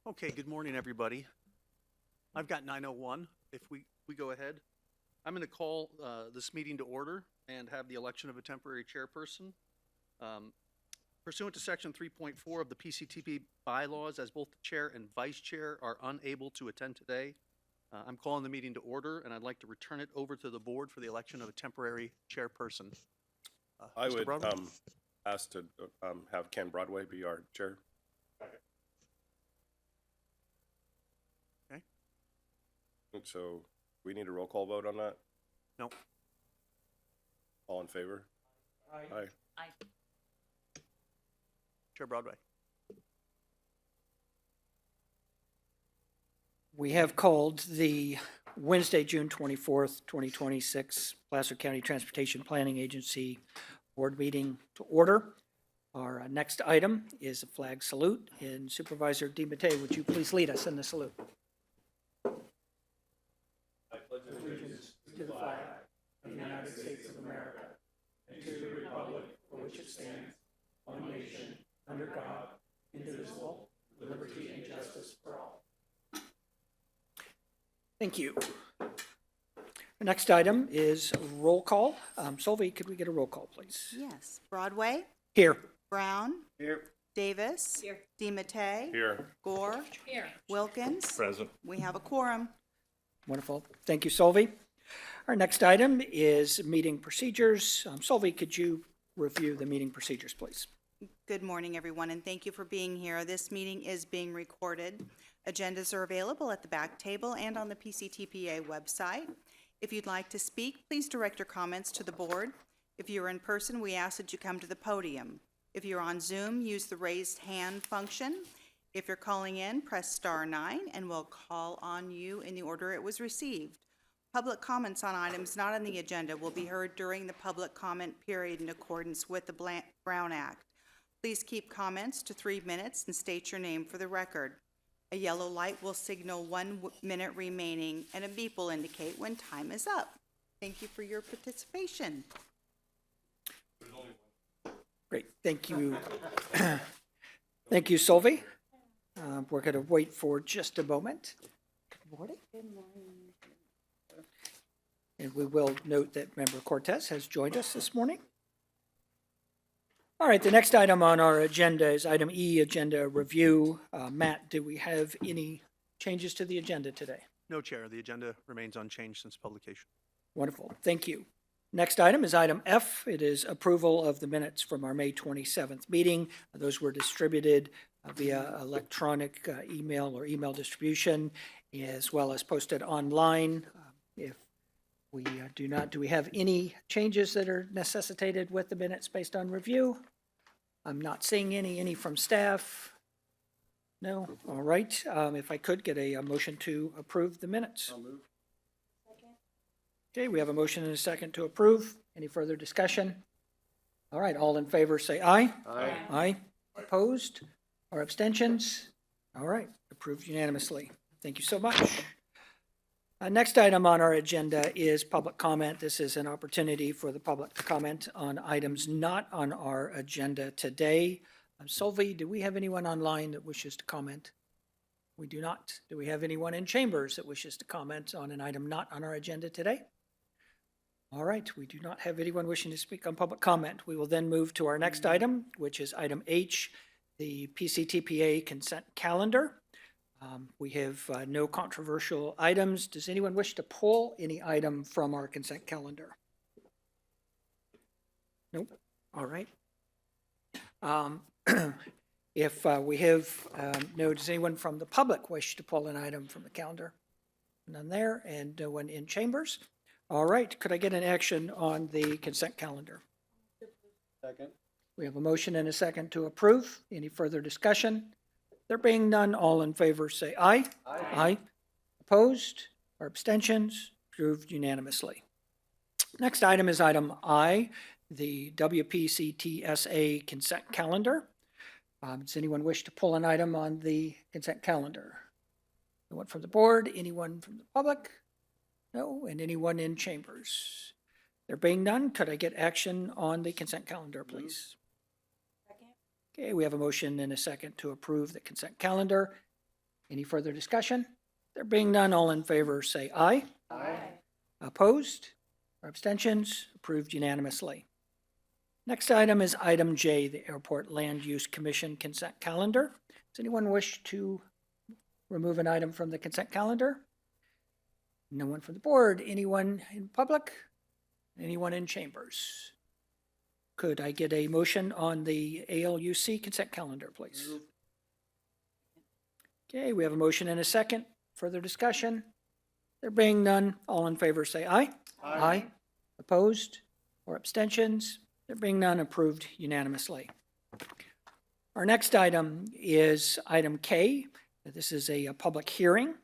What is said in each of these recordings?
Okay, good morning, everybody. I've got 9:01. If we go ahead, I'm going to call this meeting to order and have the election of a temporary chairperson. Pursuant to Section 3.4 of the PCTPA bylaws, as both the chair and vice chair are unable to attend today, I'm calling the meeting to order, and I'd like to return it over to the board for the election of a temporary chairperson. I Mr. would Broadway? ask to have Ken Broadway be our chair. Okay. So we need a roll call vote on that? No. All in favor? Aye. Chair Broadway. We have called the Wednesday, June 24th, 2026 Placer County Transportation Planning Agency Board meeting to order. Our next item is a flag salute, and Supervisor DiMattei, would you please lead us in the salute? I pledge allegiance to the flag of the United States of America and to the republic for which it stands, one nation, under God, indivisible, with liberty and justice for all. Thank you. The next item is roll call. Solveig, could we get a roll call, please? Yes. Broadway, Here. Brown, Here. Davis, DiMattei, Here. Gore, Wilkins. Present. We have a quorum. Wonderful. Thank you, Solveig. Our next item is meeting procedures. Solveig, could you review the meeting procedures, please? Good morning, everyone, and thank you for being here. This meeting is being recorded. Agendas are available at the back table and on the PCTPA website. If you'd like to speak, please direct your comments to the board. If you're in person, we ask that you come to the podium. If you're on Zoom, use the raised hand function. If you're calling in, press *9 and we'll call on you in the order it was received. Public comments on items not on the agenda will be heard during the public comment period in accordance with the Brown Act. Please keep comments to 3 minutes and state your name for the record. A yellow light will signal 1 minute remaining, and a beep will indicate when time is up. Thank you for your participation. Great. Thank you. Thank you, Solveig. We're going to wait for just a moment. Good morning. And we will note that Member Cortez has joined us this morning. All right, the next item on our agenda is item E, agenda review. Matt, do we have any changes to the agenda today? No, Chair. The agenda remains unchanged since publication. Wonderful, thank you. Next item is item F. It is approval of the minutes from our May 27th meeting. Those were distributed via electronic email or email distribution, as well as posted online. If we do we have any changes that are necessitated with the minutes based on review? I'm not seeing any from staff. No, all right. If I could get a motion to approve the minutes. I'll move. Okay, we have a motion and a second to approve. Any further discussion? All right, all in favor say aye. Aye. Aye. Opposed or abstentions? All right, approved unanimously. Thank you so much. Next item on our agenda is public comment. This is an opportunity for the public to comment on items not on our agenda today. Solveig, do we have anyone online that wishes to comment? We do not. Do we have anyone in chambers that wishes to comment on an item not on our agenda today? All right, we do not have anyone wishing to speak on public comment. We will then move to our next item, which is item H, the PCTPA consent calendar. We have no controversial items. Does anyone wish to pull any item from our consent calendar? Nope. All right. If we have does anyone from the public wish to pull an item from the calendar? None there, and no one in chambers. All right, could I get an action on the consent calendar? Second. We have a motion and a second to approve. Any further discussion? There being none, all in favor say aye. Aye. Aye. Opposed or abstentions? Approved unanimously. Next item is item I, the WPCTSA consent calendar. Does anyone wish to pull an item on the consent calendar? Anyone from the board? Anyone from the public? No, and anyone in chambers? There being none, could I get action on the consent calendar, please? Okay, we have a motion and a second to approve the consent calendar. Any further discussion? There being none, all in favor say aye. Aye. Opposed or abstentions? Approved unanimously. Next item is item J, the Airport Land Use Commission consent calendar. Does anyone wish to remove an item from the consent calendar? No one from the board. Anyone in public? Anyone in chambers? Could I get a motion on the ALUC consent calendar, please? Okay, we have a motion and a second. Further discussion? There being none, all in favor say aye. Aye. Opposed or abstentions? There being none, approved unanimously. Our next item is item K. This is a public hearing.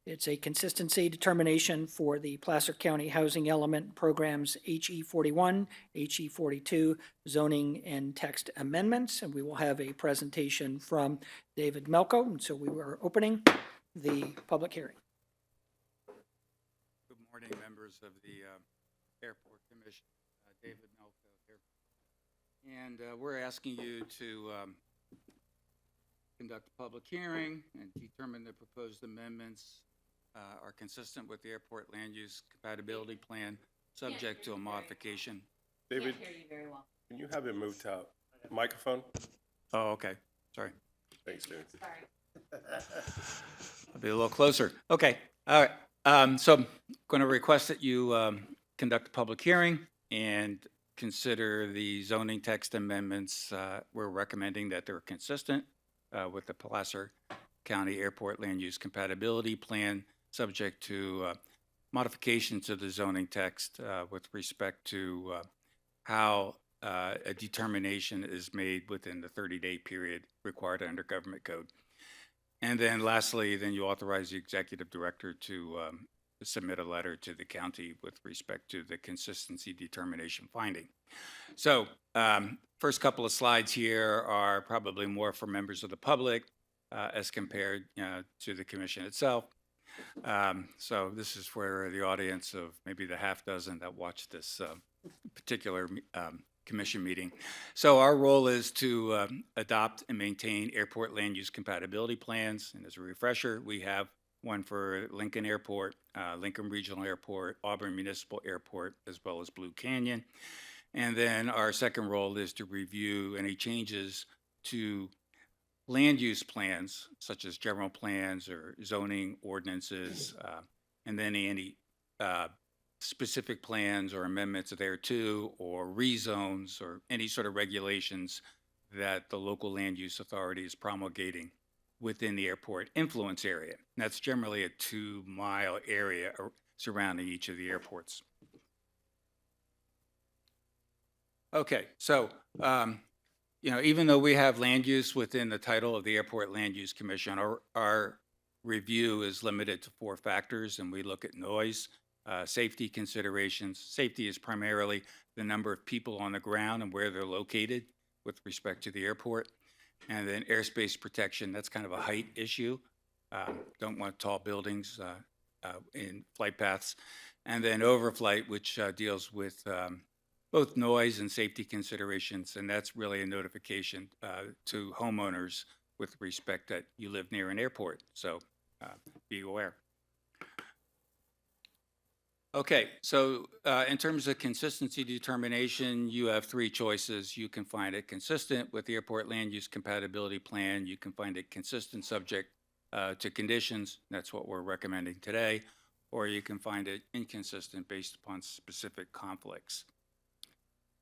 It's a consistency determination for the Placer County Housing Element Programs HE41, HE42 zoning and text amendments, and we will have a presentation from David Melko. And so we are opening the public hearing. Good morning, members of the Airport Commission. David Melko here. And we're asking you to conduct a public hearing and determine the proposed amendments are consistent with the Airport Land Use Compatibility Plan, subject to a modification. David, can you have it moved to microphone? Oh, okay. Sorry. Thanks, dude. I'll be a little closer. Okay. All right. So I'm going to request that you conduct a public hearing and consider the zoning text amendments. We're recommending that they're consistent with the Placer County Airport Land Use Compatibility Plan, subject to modification to the zoning text with respect to how a determination is made within the 30-day period required under government code. And then lastly, then you authorize the executive director to submit a letter to the county with respect to the consistency determination finding. So first couple of slides here are probably more for members of the public as compared to the commission itself. So this is for the audience of maybe the half dozen that watched this particular commission meeting. So our role is to adopt and maintain airport land use compatibility plans. And as a refresher, we have one for Lincoln Airport, Lincoln Regional Airport, Auburn Municipal Airport, as well as Blue Canyon. And then our second role is to review any changes to land use plans, such as general plans or zoning ordinances, and then any specific plans or amendments thereto, or rezones, or any sort of regulations that the local land use authority is promulgating within the airport influence area. And that's generally a 2-mile area surrounding each of the airports. Okay, so even though we have land use within the title of the Airport Land Use Commission, our review is limited to 4 factors, and we look at noise, safety considerations. Safety is primarily the number of people on the ground and where they're located with respect to the airport. And then airspace protection, that's kind of a height issue. Don't want tall buildings in flight paths. And then overflight, which deals with both noise and safety considerations, and that's really a notification to homeowners with respect that you live near an airport, so be aware. Okay, so in terms of consistency determination, you have 3 choices. You can find it consistent with the Airport Land Use Compatibility Plan. You can find it consistent subject to conditions. That's what we're recommending today. Or you can find it inconsistent based upon specific conflicts.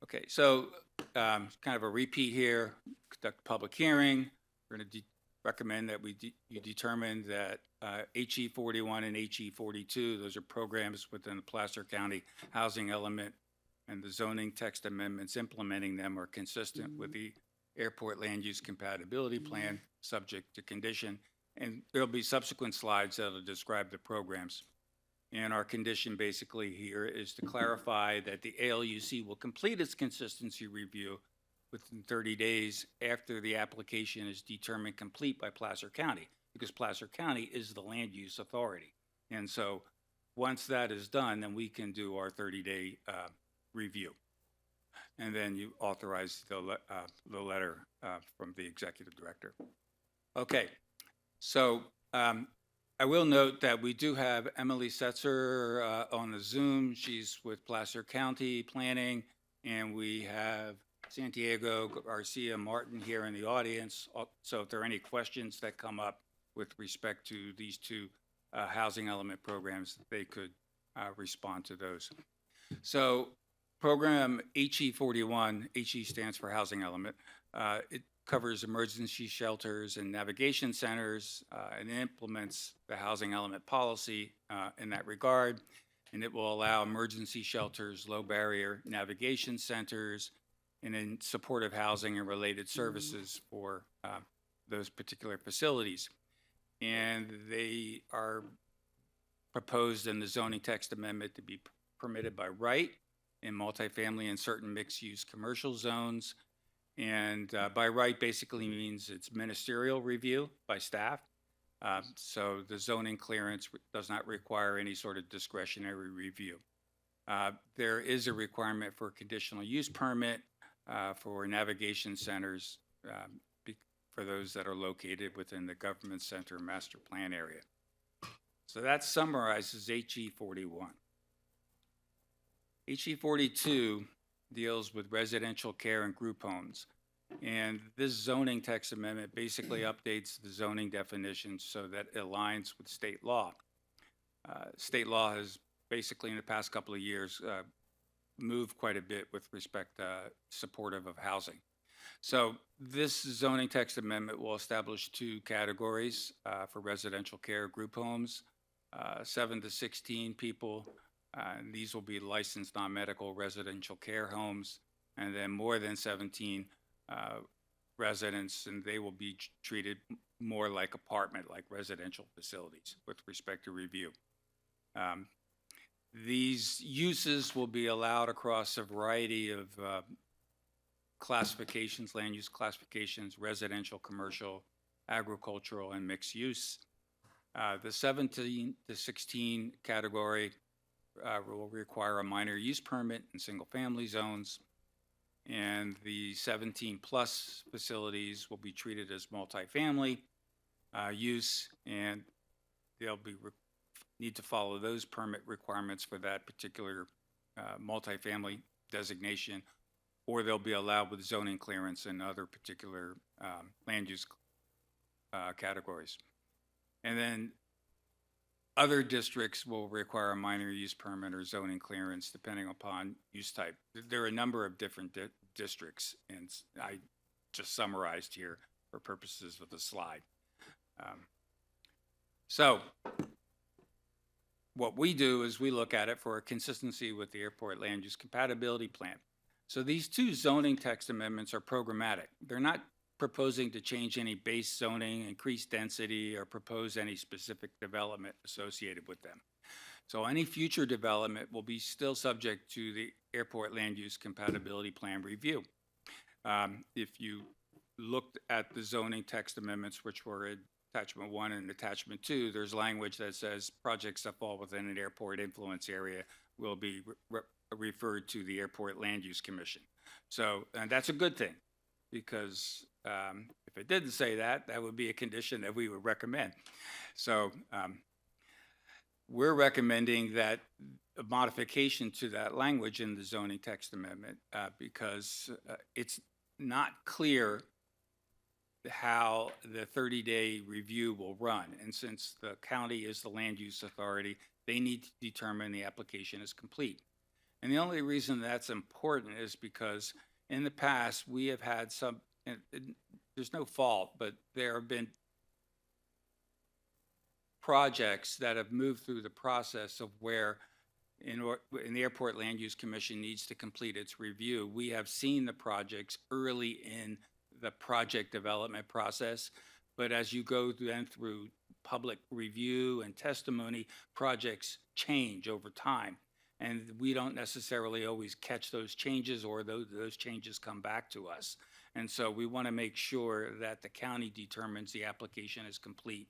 Okay, so kind of a repeat here. Conduct a public hearing. We're going to recommend that you determine that HE41 and HE42, those are programs within the Placer County housing element, and the zoning text amendments implementing them are consistent with the Airport Land Use Compatibility Plan, subject to condition. And there'll be subsequent slides that'll describe the programs. And our condition basically here is to clarify that the ALUC will complete its consistency review within 30 days after the application is determined complete by Placer County, because Placer County is the land use authority. And so once that is done, then we can do our 30-day review. And then you authorize the letter from the executive director. Okay, so I will note that we do have Emily Setzer on the Zoom. She's with Placer County Planning, and we have Santiago Garcia Martin here in the audience. So if there are any questions that come up with respect to these two housing element programs, they could respond to those. So program HE41, HE stands for housing element. It covers emergency shelters and navigation centers and implements the housing element policy in that regard. And it will allow emergency shelters, low barrier navigation centers, and then supportive housing and related services for those particular facilities. And they are proposed in the zoning text amendment to be permitted by right in multifamily and certain mixed-use commercial zones. And by right basically means it's ministerial review by staff. So the zoning clearance does not require any sort of discretionary review. There is a requirement for a conditional use permit for navigation centers for those that are located within the government center master plan area. So that summarizes HE41. HE42 deals with residential care and group homes. And this zoning text amendment basically updates the zoning definitions so that it aligns with state law. State law has basically in the past couple of years moved quite a bit with respect to supportive of housing. So this zoning text amendment will establish two categories for residential care group homes, 7 to 16 people. And these will be licensed non-medical residential care homes, and then more than 17 residents, and they will be treated more like apartment, like residential facilities with respect to review. These uses will be allowed across a variety of classifications, land use classifications, residential, commercial, agricultural, and mixed use. The 17 to 16 category will require a minor use permit in single-family zones, and the 17-plus facilities will be treated as multifamily use, and they'll be need to follow those permit requirements for that particular multifamily designation, or they'll be allowed with zoning clearance and other particular land use categories. And then other districts will require a minor use permit or zoning clearance depending upon use type. There are a number of different districts, and I just summarized here for purposes of the slide. So what we do is we look at it for a consistency with the airport land use compatibility plan. So these two zoning text amendments are programmatic. They're not proposing to change any base zoning, increase density, or propose any specific development associated with them. So any future development will be still subject to the airport land use compatibility plan review. If you looked at the zoning text amendments, which were in attachment 1 and attachment 2, there's language that says projects that fall within an airport influence area will be referred to the Airport Land Use Commission. So, and that's a good thing, because if it didn't say that, that would be a condition that we would recommend. So we're recommending that a modification to that language in the zoning text amendment because it's not clear how the 30-day review will run. And since the county is the land use authority, they need to determine the application is complete. And the only reason that's important is because in the past, we have had some, and there's no fault, but there have been projects that have moved through the process of where in the Airport Land Use Commission needs to complete its review. We have seen the projects early in the project development process, but as you go then through public review and testimony, projects change over time. And we don't necessarily always catch those changes, or those changes come back to us. And so we want to make sure that the county determines the application is complete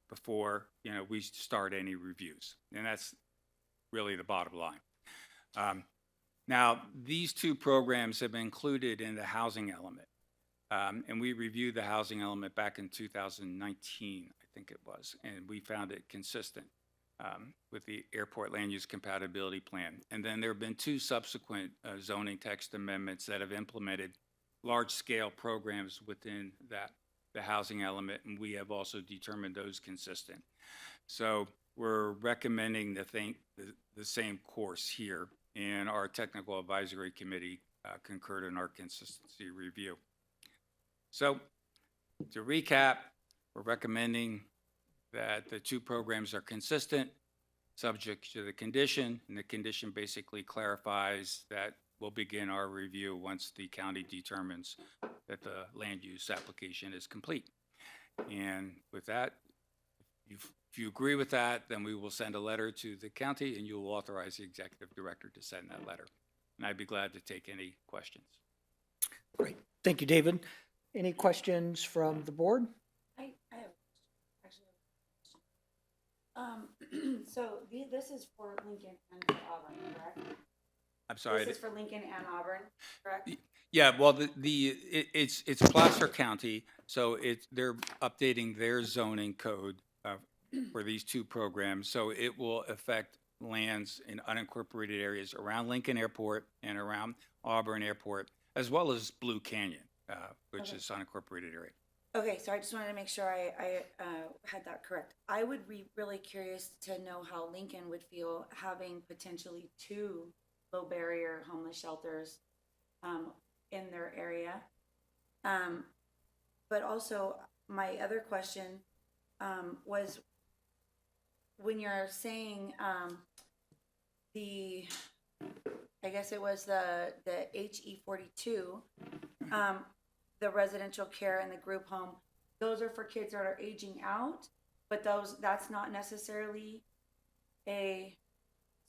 before we start any reviews. And that's really the bottom line. Now, these two programs have been included in the housing element. And we reviewed the housing element back in 2019, I think it was, and we found it consistent with the airport land use compatibility plan. And then there have been two subsequent zoning text amendments that have implemented large-scale programs within the housing element, and we have also determined those consistent. So we're recommending the same course here, and our technical advisory committee concurred in our consistency review. So to recap, we're recommending that the two programs are consistent, subject to the condition, and the condition basically clarifies that we'll begin our review once the county determines that the land use application is complete. And with that, if you agree with that, then we will send a letter to the county and you will authorize the executive director to send that letter. And I'd be glad to take any questions. Great. Thank you, David. Any questions from the board? I have actually. So this is for Lincoln and for Auburn, correct? I'm sorry. This is for Lincoln and Auburn, correct? Yeah, well, it's Placer County, so they're updating their zoning code for these two programs. So it will affect lands in unincorporated areas around Lincoln Airport and around Auburn Airport, as well as Blue Canyon, which is unincorporated area. Okay, so I just wanted to make sure I had that correct. I would be really curious to know how Lincoln would feel having potentially two low barrier homeless shelters in their area. But also, my other question was, when you're saying I guess it was the HE42, the residential care and the group home, those are for kids that are aging out, but that's not necessarily a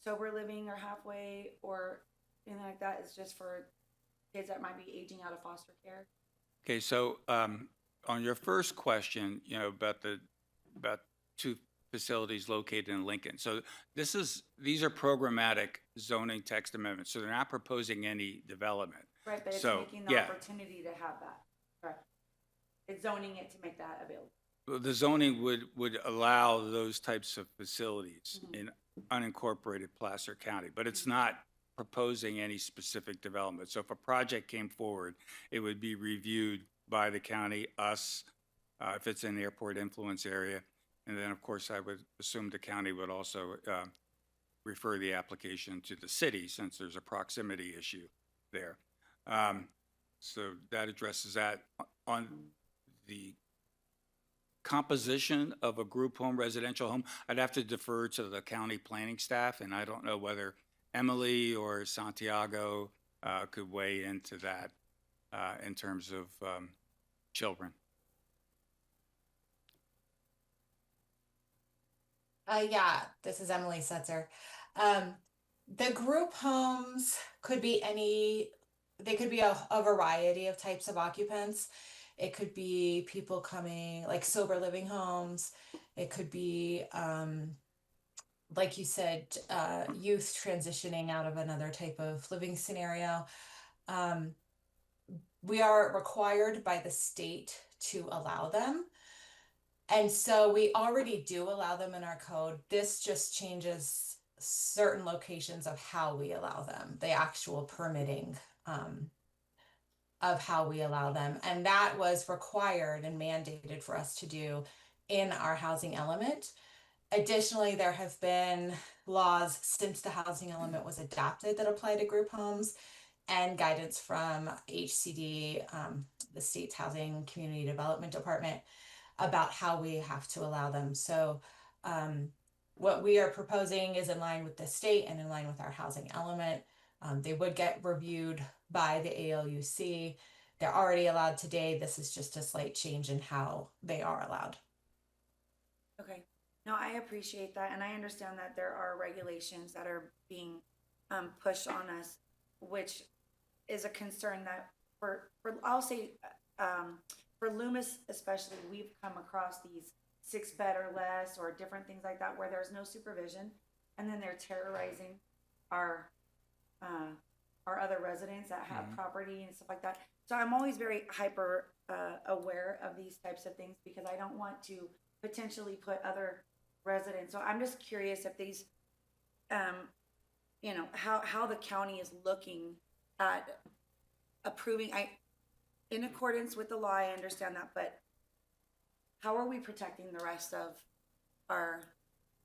sober living or halfway or anything like that. It's just for kids that might be aging out of foster care. Okay, so on your first question, about two facilities located in Lincoln. So these are programmatic zoning text amendments. So they're not proposing any development. Right, but it's So, making the yeah. opportunity to have that. Correct. It's zoning it to make that available. Well, the zoning would allow those types of facilities in unincorporated Placer County, but it's not proposing any specific development. So if a project came forward, it would be reviewed by the county, us, if it's an airport influence area. And then, of course, I would assume the county would also refer the application to the city, since there's a proximity issue there. So that addresses that. On the composition of a group home, residential home, I'd have to defer to the county planning staff, and I don't know whether Emily or Santiago could weigh into that in terms of children. Yeah, this is Emily Setzer. The group homes could be they could be a variety of types of occupants. It could be people coming, like sober living homes. It could be, like you said, youth transitioning out of another type of living scenario. We are required by the state to allow them. And so we already do allow them in our code. This just changes certain locations of how we allow them, the actual permitting of how we allow them. And that was required and mandated for us to do in our housing element. Additionally, there have been laws since the housing element was adopted that apply to group homes, and guidance from HCD, the state's Housing Community Development Department, about how we have to allow them. So what we are proposing is in line with the state and in line with our housing element. They would get reviewed by the ALUC. They're already allowed today. This is just a slight change in how they are allowed. Okay. No, I appreciate that. And I understand that there are regulations that are being pushed on us, which is a concern that I'll say, for Loomis especially, we've come across these 6-bed or less or different things like that where there's no supervision, and then they're terrorizing our other residents that have property and stuff like that. So I'm always very hyper aware of these types of things because I don't want to potentially put other residents. So I'm just curious if these, you know, how the county is looking at approving. In accordance with the law, I understand that, but how are we protecting the rest of our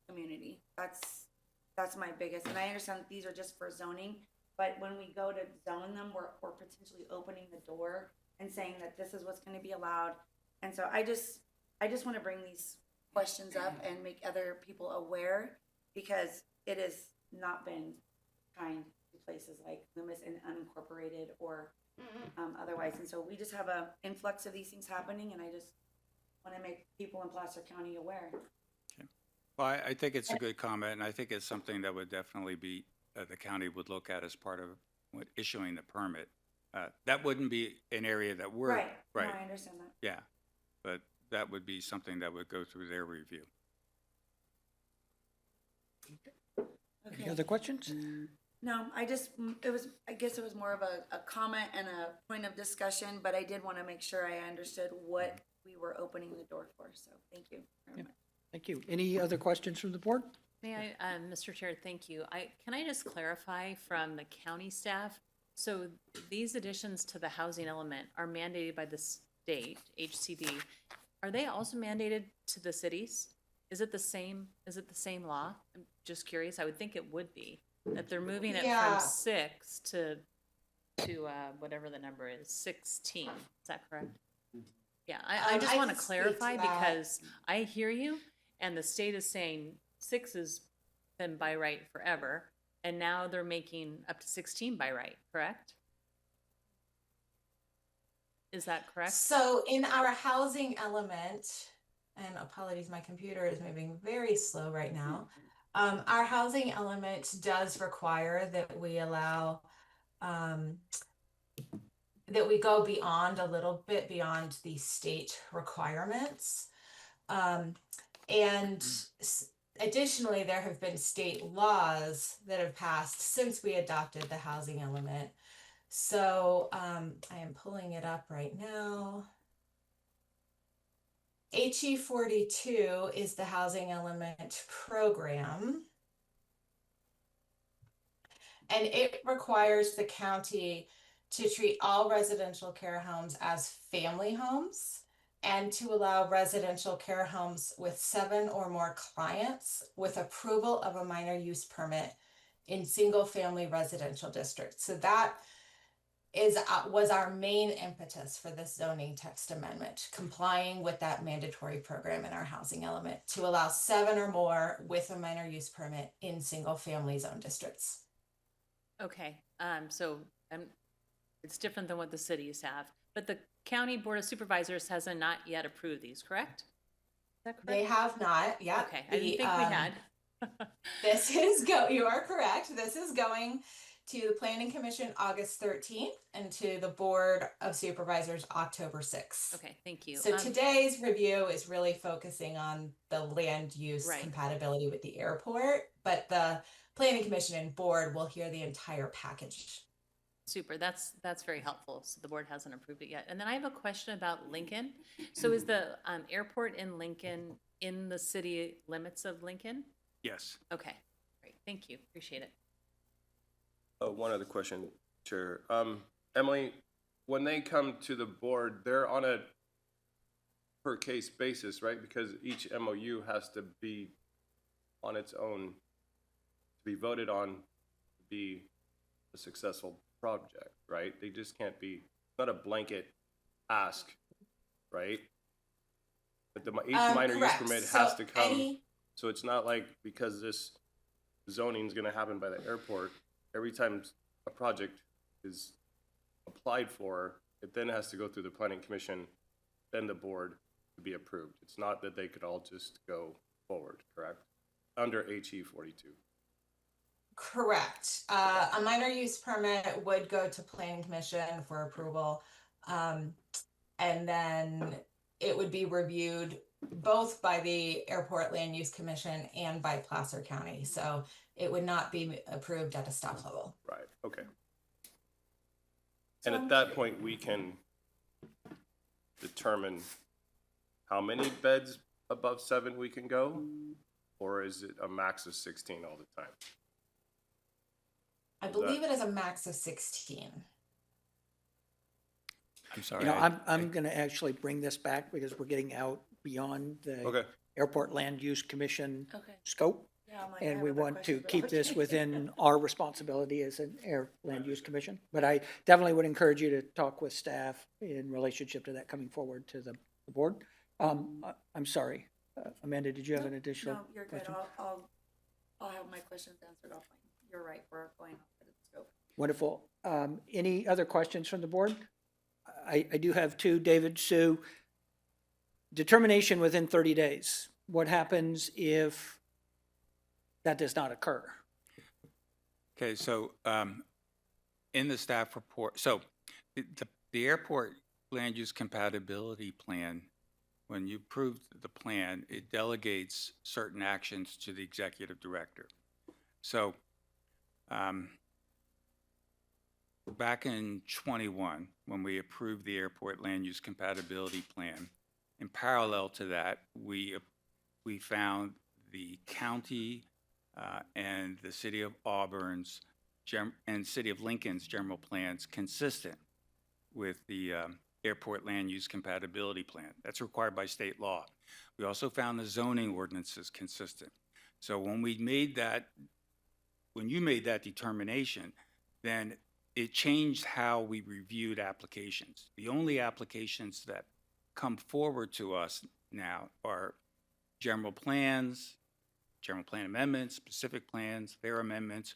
community? That's my biggest, and I understand that these are just for zoning, but when we go to zone them, we're potentially opening the door and saying that this is what's gonna be allowed. And so I just wanna bring these questions up and make other people aware, because it has not been kind to places like Loomis and unincorporated or otherwise. And so we just have a influx of these things happening, and I just wanna make people in Placer County aware. Well, I think it's a good comment, and I think it's something that would definitely be, the county would look at as part of issuing the permit. That wouldn't be an area that we're. Right, no, Right, I understand that. yeah, but that would be something that would go through their review. Any Okay. other questions? No, I guess it was more of a comment and a point of discussion, but I did want to make sure I understood what we were opening the door for, so thank you very much. Thank you. Any other questions from the board? May I, Mr. Chair, thank you. Can I just clarify from the county staff? So these additions to the housing element are mandated by the state, HCD. Are they also mandated to the cities? Is it the same law? I'm just curious. I would think it would be, that they're moving it Yeah. from 6 to whatever the number is, 16. Is that correct? Yeah, I just I want to can speak to clarify that. because I hear you, and the state is saying 6 has been by right forever, and now they're making up to 16 by right, correct? Is that correct? So in our housing element, and apologies, my computer is moving very slow right now. Our housing element does require that we allow, that we go beyond a little bit beyond the state requirements. And additionally, there have been state laws that have passed since we adopted the housing element. So I am pulling it up right now. HE 42 is the housing element program. And it requires the county to treat all residential care homes as family homes and to allow residential care homes with 7 or more clients with approval of a minor use permit in single family residential districts. So that was our main impetus for this zoning text amendment, complying with that mandatory program in our housing element to allow 7 or more with a minor use permit in single family zone districts. Okay, so it's different than what the cities have, but the county board of supervisors has not yet approved these, correct? Is that correct? They have not, yeah. Okay, I didn't think we had. You are correct. This is going to the Planning Commission August 13th and to the Board of Supervisors October 6th. Okay, thank you. So today's review is really focusing on the land use Right. compatibility with the airport, but the Planning Commission and Board will hear the entire package. Super, that's very helpful. So the board hasn't approved it yet. And then I have a question about Lincoln. So is the airport in Lincoln in the city limits of Lincoln? Yes. Okay, great, thank you, appreciate it. One other question, Chair. Emily, when they come to the board, they're on a per case basis, right? Because each MOU has to be on its own, to be voted on, to be a successful project, right? They just can't be, not a blanket ask, right? But each minor use Correct. permit So has to come. any- So it's not like because this zoning is gonna happen by the airport, every time a project is applied for, it then has to go through the planning commission, then the board to be approved. It's not that they could all just go forward, correct? Under HE 42. Correct. A minor use permit would go to Planning Commission for approval. And then it would be reviewed both by the Airport Land Use Commission and by Placer County. So it would not be approved at a stop level. Right, okay. And at that point, we can determine how many beds above 7 we can go? Or is it a max of 16 all the time? I believe it is a max of 16. I'm sorry. You know, I'm gonna actually bring this back because we're getting out beyond the Okay, Airport Land Use Commission Okay. scope. Yeah, I'm like, I And have we other want to questions, but keep this okay. within our responsibility as an Air Land Use Commission. But I definitely would encourage you to talk with staff in relationship to that coming forward to the board. I'm sorry, Amanda, did you have an additional No, you're good. question? I'll have my questions answered offline. You're right, we're going off of the scope. Wonderful. Any other questions from the board? I do have two. David, Sue, determination within 30 days. What happens if that does not occur? Okay, so in the staff report, so the airport land use compatibility plan, when you approve the plan, it delegates certain actions to the executive director. So back in 21, when we approved the airport land use compatibility plan, in parallel to that, we found the county and the city of Auburn's and city of Lincoln's general plans consistent with the airport land use compatibility plan. That's required by state law. We also found the zoning ordinances consistent. So when you made that determination, then it changed how we reviewed applications. The only applications that come forward to us now are general plans, general plan amendments, specific plans, their amendments,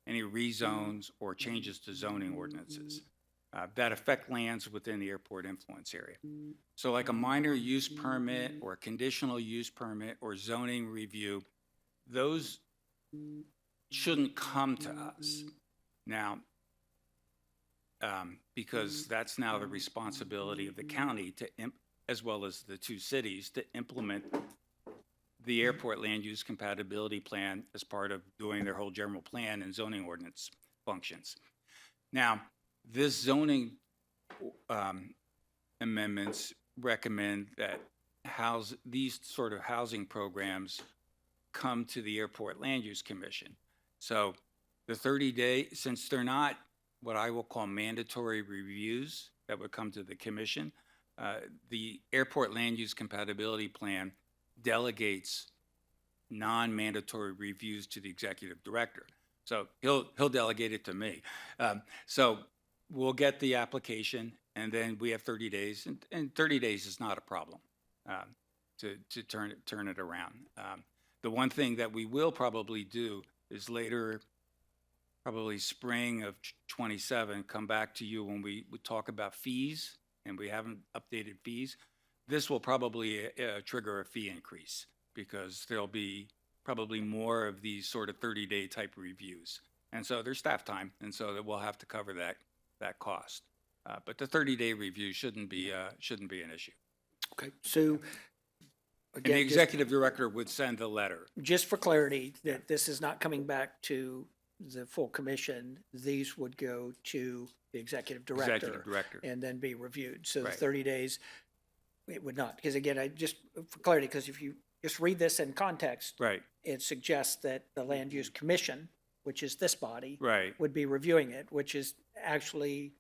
any rezones or changes to zoning ordinances that affect lands within the airport influence area. So like a minor use permit or a conditional use permit or zoning review, those shouldn't come to us now, because that's now the responsibility of the county to, as well as the two cities, to implement the airport land use compatibility plan as part of doing their whole general plan and zoning ordinance functions. Now, this zoning amendments recommend that these sort of housing programs come to the Airport Land Use Commission. So the 30-day, since they're not what I will call mandatory reviews that would come to the commission, the Airport Land Use Compatibility Plan delegates non-mandatory reviews to the executive director. So he'll delegate it to me. So we'll get the application, and then we have 30 days, and 30 days is not a problem to turn it around. The one thing that we will probably do is later, probably spring of 27, come back to you when we talk about fees, and we haven't updated fees. This will probably trigger a fee increase because there'll be probably more of these sort of 30-day type reviews. And so there's staff time, and so that we'll have to cover that cost. But the 30-day review shouldn't be an issue. Okay, so And the again, executive director would send the letter. just for clarity, that this is not coming back to the full commission. These would go to the executive Executive director director. and then be reviewed. So the Right. 30 days, it would not. Because again, for clarity, because if you just read this in context, Right, it suggests that the land use commission, which is this body, right. would be reviewing it, which is actually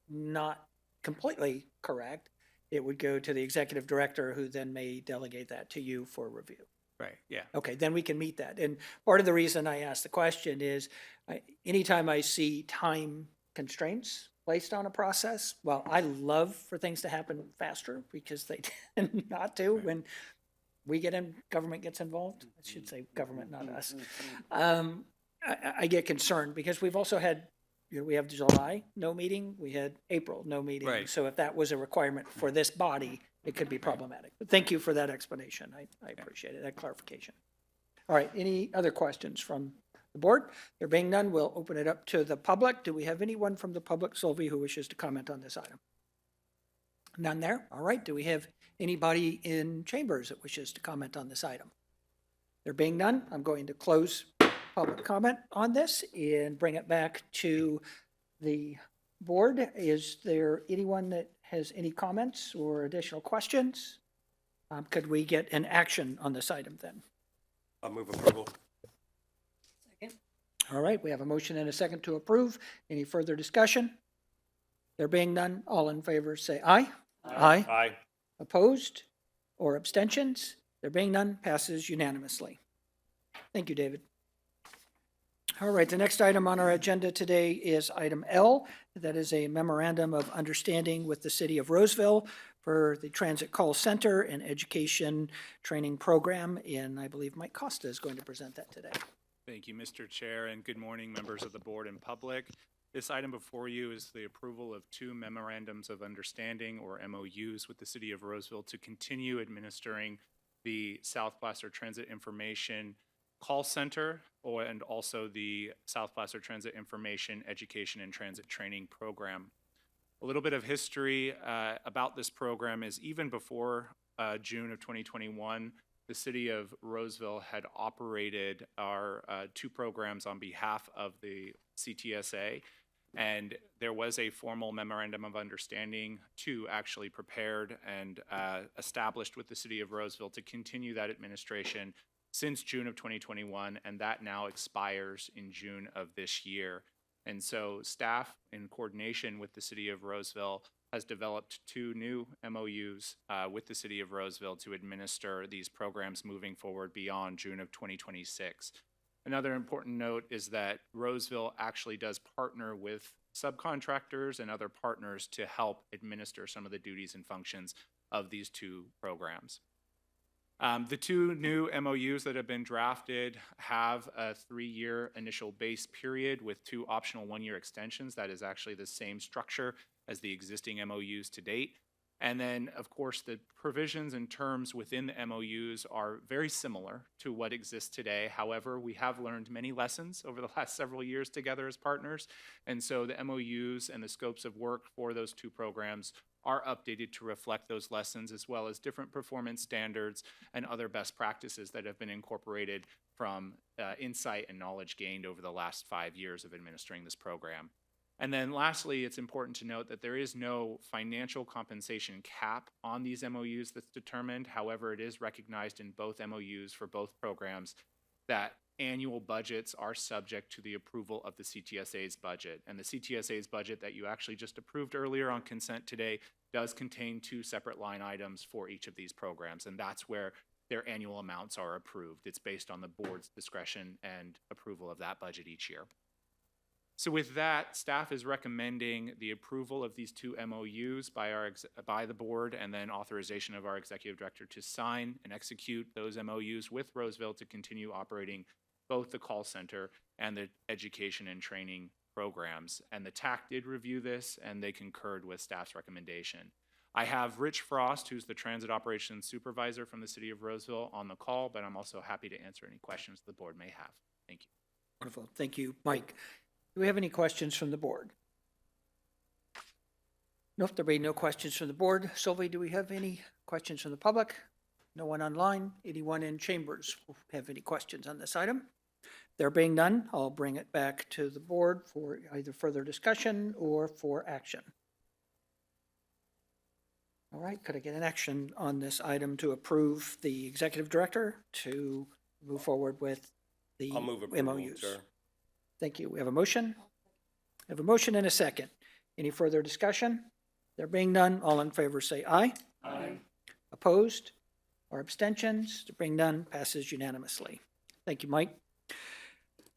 not completely correct. It would go to the executive director, who then may delegate that to you for review. Right, yeah. Okay, then we can meet that. And part of the reason I asked the question is, anytime I see time constraints placed on a process, well, I love for things to happen faster because they tend not to when we get in, government gets involved. I should say government, not us. I get concerned because we've also had, we have July, no meeting. We had April, no meeting. Right. So if that was a requirement for this body, it could be problematic. But thank you for that explanation. I appreciate it, that clarification. All right, any other questions from the board? There being none, we'll open it up to the public. Do we have anyone from the public, Sylvie, who wishes to comment on this item? None there? All right, do we have anybody in chambers that wishes to comment on this item? There being none, I'm going to close public comment on this and bring it back to the board, is there anyone that has any comments or additional questions? Could we get an action on this item then? I'll move approval. All right, we have a motion and a second to approve. Any further discussion? There being none, all in favor say aye. Aye. Aye. Opposed or abstentions? There being none, passes unanimously. Thank you, David. All right, the next item on our agenda today is item L. That is a memorandum of understanding with the city of Roseville for the Transit Call Center and Education Training Program. And I believe Mike Costa is going to present that today. Thank you, Mr. Chair, and good morning, members of the board and public. This item before you is the approval of 2 memorandums of understanding, or MOUs, with the city of Roseville to continue administering the South Placer Transit Information Call Center and also the South Placer Transit Information Education and Transit Training Program. A little bit of history about this program is even before June of 2021, the city of Roseville had operated our 2 programs on behalf of the CTSA, and there was a formal memorandum of understanding actually prepared and established with the city of Roseville to continue that administration since June of 2021, and that now expires in June of this year. And so staff, in coordination with the city of Roseville, has developed 2 new MOUs with the city of Roseville to administer these programs moving forward beyond June of 2026. Another important note is that Roseville actually does partner with subcontractors and other partners to help administer some of the duties and functions of these 2 programs. The 2 new MOUs that have been drafted have a 3-year initial base period with 2 optional 1-year extensions. That is actually the same structure as the existing MOUs to date. And then, of course, the provisions and terms within the MOUs are very similar to what exists today. However, we have learned many lessons over the last several years together as partners. And so the MOUs and the scopes of work for those 2 programs are updated to reflect those lessons, as well as different performance standards and other best practices that have been incorporated from insight and knowledge gained over the last 5 years of administering this program. And then lastly, it's important to note that there is no financial compensation cap on these MOUs that's determined. However, it is recognized in both MOUs for both programs that annual budgets are subject to the approval of the CTSA's budget. And the CTSA's budget that you actually just approved earlier on consent today does contain 2 separate line items for each of these programs, and that's where their annual amounts are approved. It's based on the board's discretion and approval of that budget each year. So with that, staff is recommending the approval of these 2 MOUs by the board, and then authorization of our executive director to sign and execute those MOUs with Roseville to continue operating both the call center and the education and training programs. And the TAC did review this, and they concurred with staff's recommendation. I have Rich Frost, who's the transit operations supervisor from the city of Roseville, on the call, but I'm also happy to answer any questions the board may have. Thank you. Wonderful. Thank you, Mike. Do we have any questions from the board? No, if there be no questions from the board. Sylvie, do we have any questions from the public? No one online? Anyone in chambers have any questions on this item? There being none, I'll bring it back to the board for either further discussion or for action. All right, could I get an action on this item to approve the executive director to move forward with the I'll move approval, MOUs? Chair. Thank you. We have a motion. We have a motion and a second. Any further discussion? There being none, all in favor say aye. Aye. Opposed or abstentions? There being none, passes unanimously. Thank you, Mike.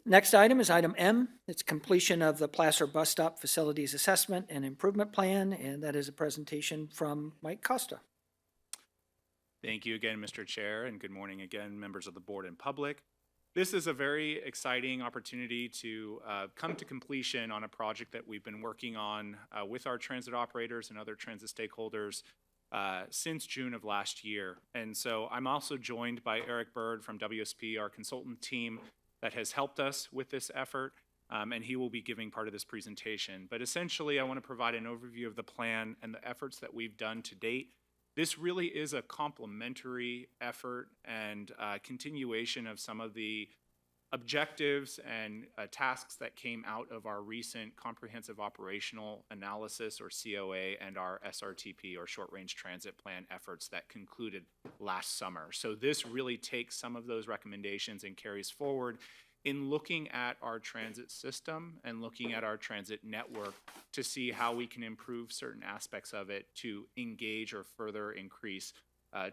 Next item is item M. It's completion of the Placer Bus Stop Facilities Assessment and Improvement Plan, and that is a presentation from Mike Costa. Thank you again, Mr. Chair, and good morning again, members of the board and public. This is a very exciting opportunity to come to completion on a project that we've been working on with our transit operators and other transit stakeholders since June of last year. And so I'm also joined by Eric Bird from WSP, our consultant team that has helped us with this effort, and he will be giving part of this presentation. But essentially, I want to provide an overview of the plan and the efforts that we've done to date. This really is a complementary effort and continuation of some of the objectives and tasks that came out of our recent comprehensive operational analysis, or COA, and our SRTP, or short range transit plan efforts that concluded last summer. So this really takes some of those recommendations and carries forward in looking at our transit system and looking at our transit network to see how we can improve certain aspects of it to engage or further increase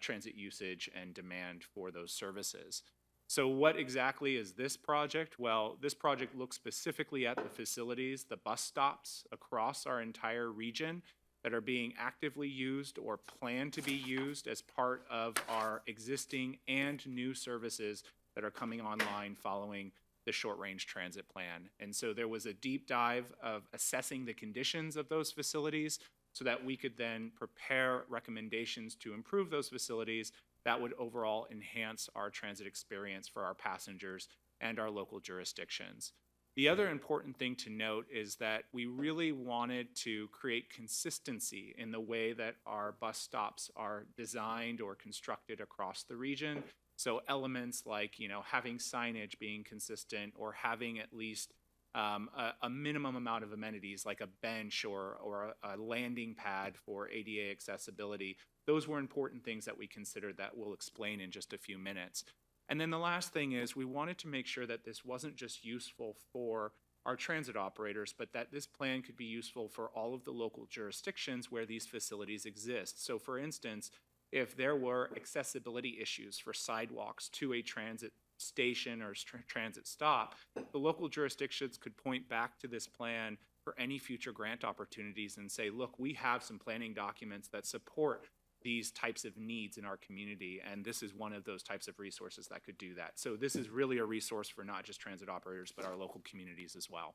transit usage and demand for those services. So what exactly is this project? Well, this project looks specifically at the facilities, the bus stops across our entire region that are being actively used or plan to be used as part of our existing and new services that are coming online following the short-range transit plan. And so there was a deep dive of assessing the conditions of those facilities so that we could then prepare recommendations to improve those facilities that would overall enhance our transit experience for our passengers and our local jurisdictions. The other important thing to note is that we really wanted to create consistency in the way that our bus stops are designed or constructed across the region. So elements like, having signage being consistent, or having at least a minimum amount of amenities like a bench or a landing pad for ADA accessibility. Those were important things that we considered that we'll explain in just a few minutes. And then the last thing is we wanted to make sure that this wasn't just useful for our transit operators, but that this plan could be useful for all of the local jurisdictions where these facilities exist. So for instance, if there were accessibility issues for sidewalks to a transit station or transit stop, the local jurisdictions could point back to this plan for any future grant opportunities and say, look, we have some planning documents that support these types of needs in our community, and this is one of those types of resources that could do that. So this is really a resource for not just transit operators, but our local communities as well.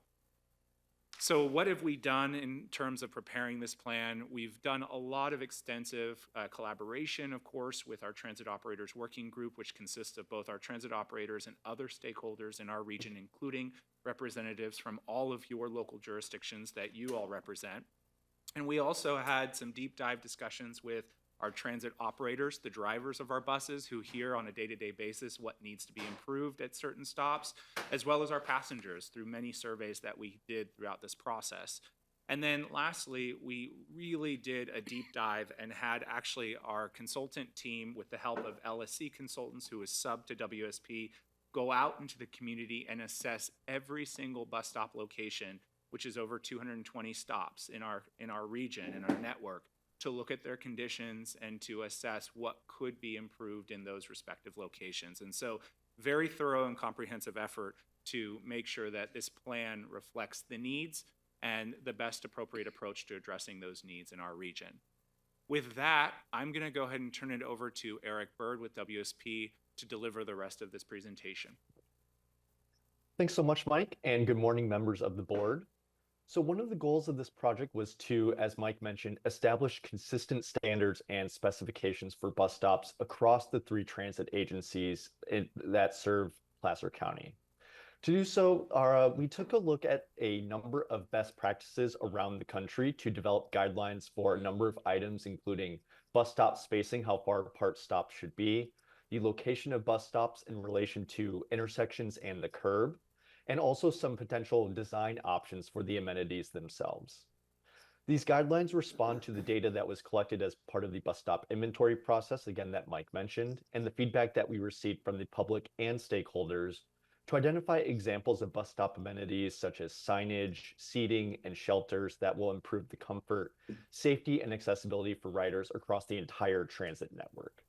So what have we done in terms of preparing this plan? We've done a lot of extensive collaboration, of course, with our Transit Operators Working Group, which consists of both our transit operators and other stakeholders in our region, including representatives from all of your local jurisdictions that you all represent. And we also had some deep dive discussions with our transit operators, the drivers of our buses, who hear on a day-to-day basis what needs to be improved at certain stops, as well as our passengers through many surveys that we did throughout this process. And then lastly, we really did a deep dive and had actually our consultant team, with the help of LSC consultants, who is sub to WSP, go out into the community and assess every single bus stop location, which is over 220 stops in our region, in our network, to look at their conditions and to assess what could be improved in those respective locations. And so very thorough and comprehensive effort to make sure that this plan reflects the needs and the best appropriate approach to addressing those needs in our region. With that, I'm going to go ahead and turn it over to Eric Bird with WSP to deliver the rest of this presentation. Thanks so much, Mike, and good morning, members of the board. So one of the goals of this project was to, as Mike mentioned, establish consistent standards and specifications for bus stops across the 3 transit agencies that serve Placer County. To do so, we took a look at a number of best practices around the country to develop guidelines for a number of items, including bus stop spacing, how far apart stops should be, the location of bus stops in relation to intersections and the curb, and also some potential design options for the amenities themselves. These guidelines respond to the data that was collected as part of the bus stop inventory process, again, that Mike mentioned, and the feedback that we received from the public and stakeholders to identify examples of bus stop amenities such as signage, seating, and shelters that will improve the comfort, safety, and accessibility for riders across the entire transit network.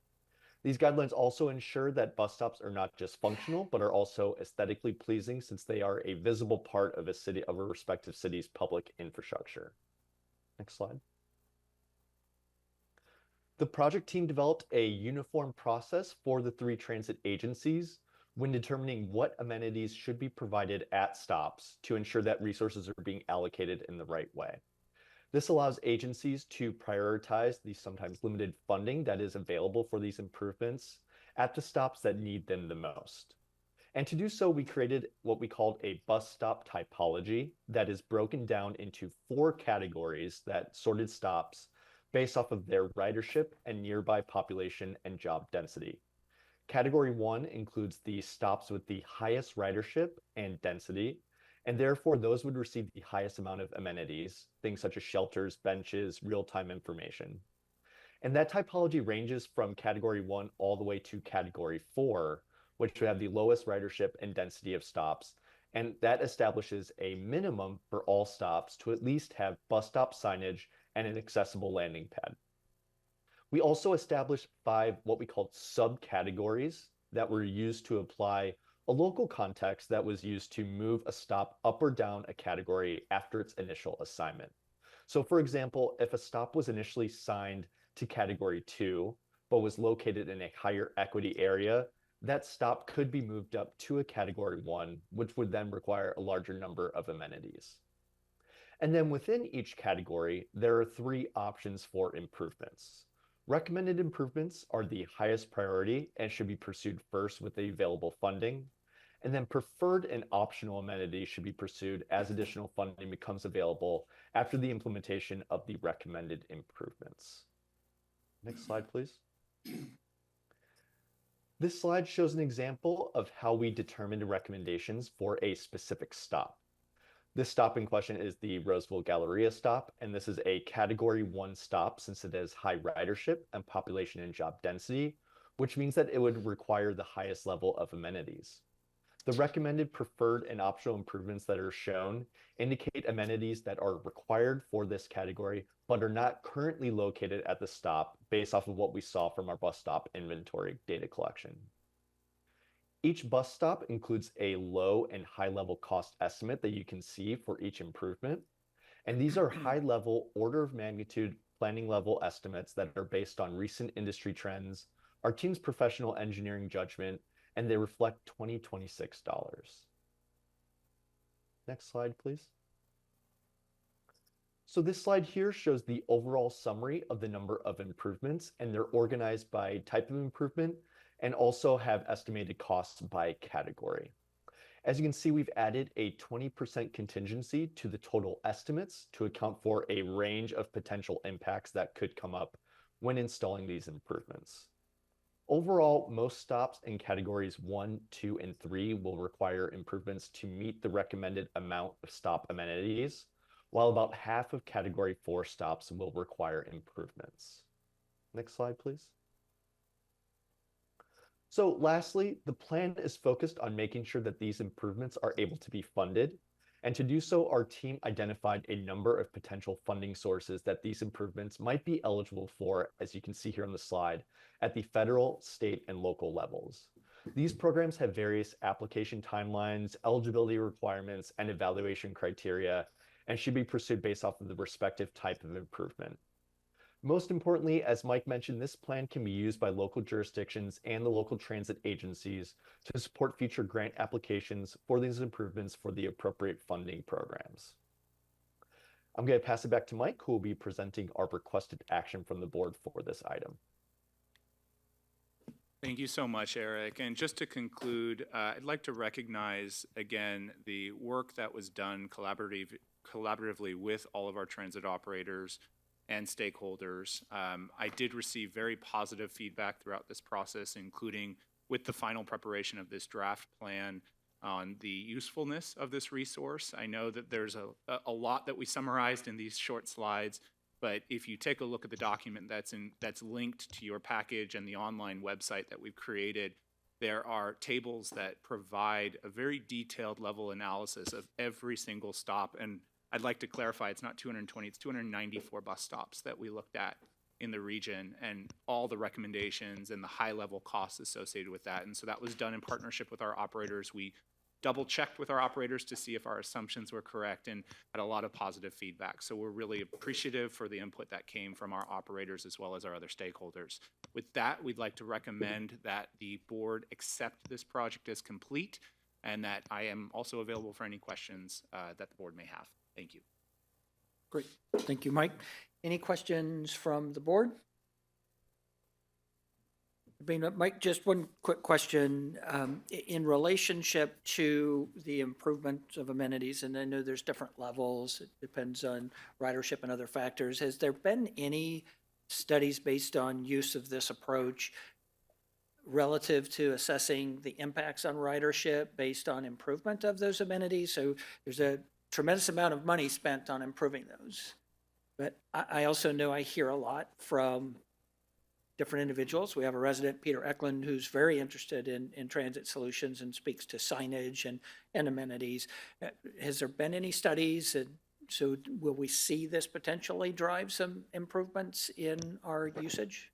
These guidelines also ensure that bus stops are not just functional, but are also aesthetically pleasing, since they are a visible part of a respective city's public infrastructure. Next slide. The project team developed a uniform process for the 3 transit agencies when determining what amenities should be provided at stops to ensure that resources are being allocated in the right way. This allows agencies to prioritize the sometimes limited funding that is available for these improvements at the stops that need them the most. And to do so, we created what we called a bus stop typology that is broken down into 4 categories that sorted stops based off of their ridership and nearby population and job density. Category 1 includes the stops with the highest ridership and density, and therefore those would receive the highest amount of amenities, things such as shelters, benches, real-time information. And that typology ranges from Category 1 all the way to Category 4, which would have the lowest ridership and density of stops, and that establishes a minimum for all stops to at least have bus stop signage and an accessible landing pad. We also established 5 what we called subcategories that were used to apply a local context that was used to move a stop up or down a category after its initial assignment. So for example, if a stop was initially signed to Category 2, but was located in a higher equity area, that stop could be moved up to a Category 1, which would then require a larger number of amenities. And then within each category, there are 3 options for improvements. Recommended improvements are the highest priority and should be pursued first with the available funding. And then preferred and optional amenities should be pursued as additional funding becomes available after the implementation of the recommended improvements. Next slide, please. This slide shows an example of how we determined recommendations for a specific stop. This stop in question is the Roseville Galleria stop, and this is a Category 1 stop since it has high ridership and population and job density, which means that it would require the highest level of amenities. The recommended preferred and optional improvements that are shown indicate amenities that are required for this category, but are not currently located at the stop based off of what we saw from our bus stop inventory data collection. Each bus stop includes a low and high level cost estimate that you can see for each improvement. And these are high level order of magnitude planning level estimates that are based on recent industry trends, our team's professional engineering judgment, and they reflect 2026 dollars. Next slide, please. So this slide here shows the overall summary of the number of improvements, and they're organized by type of improvement and also have estimated costs by category. As you can see, we've added a 20% contingency to the total estimates to account for a range of potential impacts that could come up when installing these improvements. Overall, most stops in categories 1, 2, and 3 will require improvements to meet the recommended amount of stop amenities, while about half of category 4 stops will require improvements. Next slide, please. So lastly, the plan is focused on making sure that these improvements are able to be funded. And to do so, our team identified a number of potential funding sources that these improvements might be eligible for, as you can see here on the slide, at the federal, state, and local levels. These programs have various application timelines, eligibility requirements, and evaluation criteria, and should be pursued based off of the respective type of improvement. Most importantly, as Mike mentioned, this plan can be used by local jurisdictions and the local transit agencies to support future grant applications for these improvements for the appropriate funding programs. I'm going to pass it back to Mike, who will be presenting our requested action from the board for this item. Thank you so much, Eric. And just to conclude, I'd like to recognize again the work that was done collaboratively with all of our transit operators and stakeholders. I did receive very positive feedback throughout this process, including with the final preparation of this draft plan on the usefulness of this resource. I know that there's a lot that we summarized in these short slides, but if you take a look at the document that's linked to your package and the online website that we've created, there are tables that provide a very detailed level analysis of every single stop. And I'd like to clarify, it's not 220, it's 294 bus stops that we looked at in the region, and all the recommendations and the high-level costs associated with that. And so that was done in partnership with our operators. We double-checked with our operators to see if our assumptions were correct and had a lot of positive feedback. So we're really appreciative for the input that came from our operators as well as our other stakeholders. With that, we'd like to recommend that the board accept this project as complete, and that I am also available for any questions that the board may have. Thank you. Great. Thank you, Mike. Any questions from the board? Mike, just one quick question. In relationship to the improvement of amenities, and I know there's different levels, it depends on ridership and other factors. Has there been any studies based on use of this approach relative to assessing the impacts on ridership based on improvement of those amenities. So there's a tremendous amount of money spent on improving those. But I also know I hear a lot from different individuals. We have a resident, Peter Eklund, who's very interested in transit solutions and speaks to signage and amenities. Has there been any studies? And so will we see this potentially drive some improvements in our usage?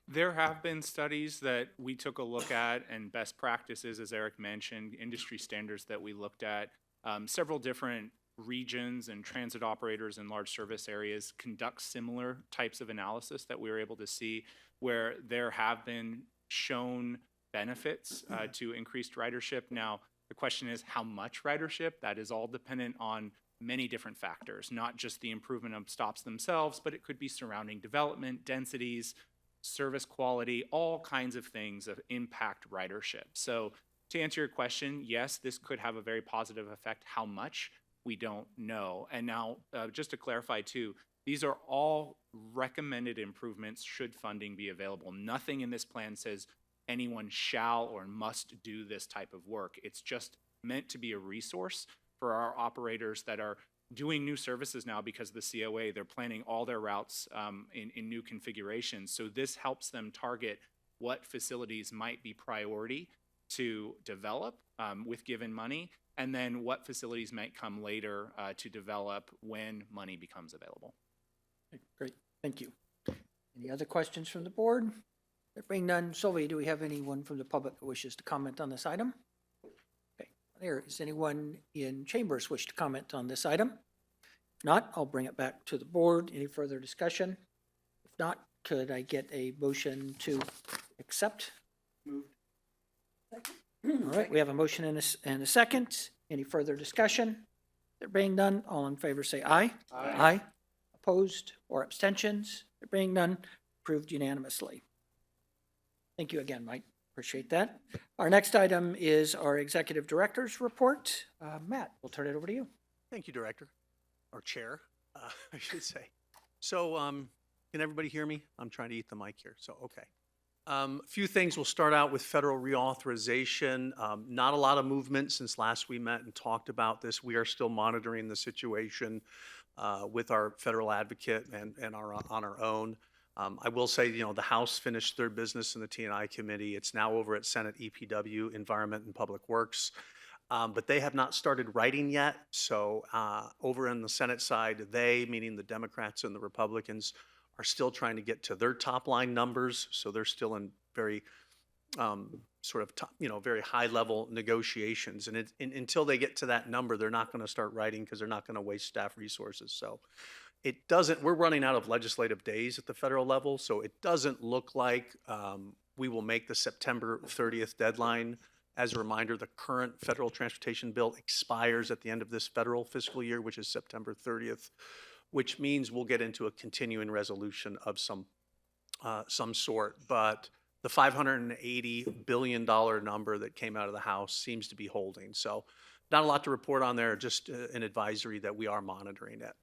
There have been studies that we took a look at and best practices, as Eric mentioned, industry standards that we looked at. Several different regions and transit operators in large service areas conduct similar types of analysis that we were able to see where there have been shown benefits to increased ridership. Now, the question is how much ridership? That is all dependent on many different factors, not just the improvement of stops themselves, but it could be surrounding development, densities, service quality, all kinds of things that impact ridership. So to answer your question, yes, this could have a very positive effect. How much? We don't know. And now, just to clarify too, these are all recommended improvements should funding be available. Nothing in this plan says anyone shall or must do this type of work. It's just meant to be a resource for our operators that are doing new services now because of the COA. They're planning all their routes in new configurations. So this helps them target what facilities might be priority to develop with given money, and then what facilities might come later to develop when money becomes available. Great, thank you. Any other questions from the board? There being none, Sylvia, do we have anyone from the public who wishes to comment on this item? Okay, there, is anyone in chambers wish to comment on this item? If not, I'll bring it back to the board. Any further discussion? If not, could I get a motion to accept? Moved. All right, we have a motion and a second. Any further discussion? There being none, all in favor say aye. Aye. Opposed or abstentions? There being none, approved unanimously. Thank you again, Mike. Appreciate that. Our next item is our executive director's report. Matt, we'll turn it over to you. Thank you, Director, or Chair, I should say. So, can everybody hear me? I'm trying to eat the mic here, so, okay. A few things. We'll start out with federal reauthorization. Not a lot of movement since last we met and talked about this. We are still monitoring the situation with our federal advocate and on our own. I will say, you know, the House finished their business in the T&I committee. It's now over at Senate EPW, Environment and Public Works. But they have not started writing yet. So over on the Senate side, they, meaning the Democrats and the Republicans, are still trying to get to their top line numbers. So they're still in very sort of, very high level negotiations. And until they get to that number, they're not going to start writing because they're not going to waste staff resources. So it doesn't, we're running out of legislative days at the federal level. So it doesn't look like we will make the September 30th deadline. As a reminder, the current federal transportation bill expires at the end of this federal fiscal year, which is September 30th, which means we'll get into a continuing resolution of some sort. But the $580 billion number that came out of the House seems to be holding. So not a lot to report on there, just an advisory that we are monitoring it.